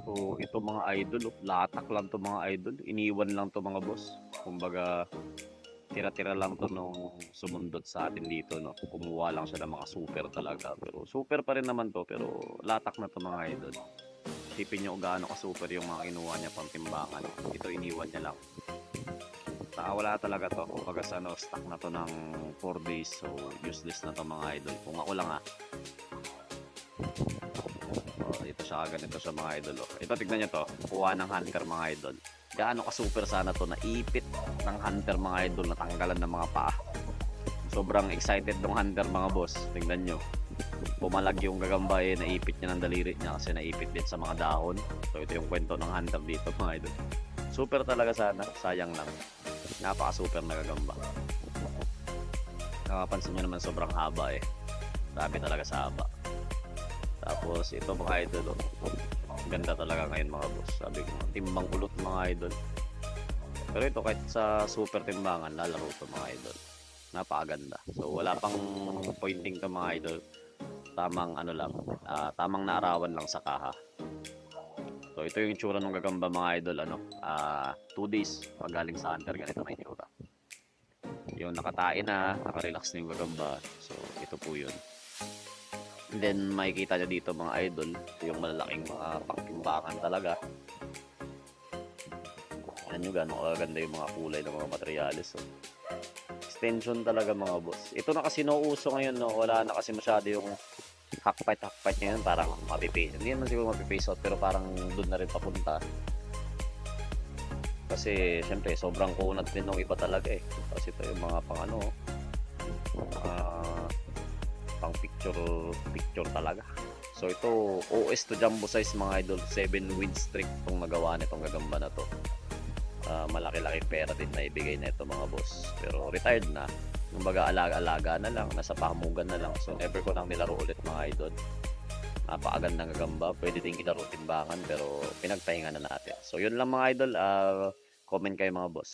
So, ito mga idol, oh, latak lang 'to mga idol, iniwan lang 'to mga boss. Kumbaga, tira-tira lang 'to nung sumundot sa atin dito 'no, kumuha lang siya ng mga super talaga, pero super pa rin naman 'to, pero latak na 'to mga idol. Isipin niyo kung gaano ka-super yung mga kinuha niya pang timbangan, ito iniwan niya lang. Wala talaga 'to, kumbaga sa ano, stock na 'to ng 4 days, so useless na 'to mga idol. Kung ako lang, ito siya, ganito siya mga idol, oh. Ito tignan niyo 'to, kuha ng hunter mga idol. Gaano ka-super sana 'to, naipit ng hunter mga idol, natanggalan ng mga paa. Sobrang excited ng hunter mga boss, tignan niyo. Bumalag yung gagamba, naipit niya ng daliri niya kasi naipit din sa mga dahon. So ito yung kwento ng hunter dito mga idol. Super talaga sana, sayang lang. Napaka-super na gagamba. Nakapansin niyo naman sobrang haba eh. Dami talaga sa haba. Tapos ito mga idol, oh. Ganda talaga ngayon mga boss. Sabi ko, timbang kulot mga idol. Pero ito kahit sa super timbangan, lalaro to mga idol. Napakaganda. So wala pang pointing to mga idol. Tamang ano lang, tamang naarawan lang sa kaha. So ito yung itsura ng gagamba mga idol, 2 days pag galing sa hunter, ganito may itsura. Yung nakatain na, nakarelax na yung gagamba. So ito po yun. And then makikita nyo dito mga idol, ito yung malalaking mga pangtimbangan talaga. Yan nyo gano'ng kaganda yung mga kulay ng mga materyales. So, extension talaga mga boss. Ito na kasi nauuso ngayon, no? Wala na kasi masyado yung hackfight ngayon, parang mapipace. Hindi naman siguro mapipace out, pero parang doon na rin papunta. Kasi syempre sobrang kunat din ng iba talaga eh. Kasi ito yung mga pang ano, pang picture talaga. So ito OS to jumbo size mga idol, 7 win streak tong nagawa nitong gagamba na to. Malaki-laki pera din na ibigay na ito mga boss, pero retired na, kumbaga alaga-alaga na lang, nasa pamugan na lang. So never ko lang nilaro ulit mga idol. Napakagandang gagamba, pwede din ilaro timbangan, pero pinagpahinga na natin. So yun lang mga idol, comment kayo mga boss.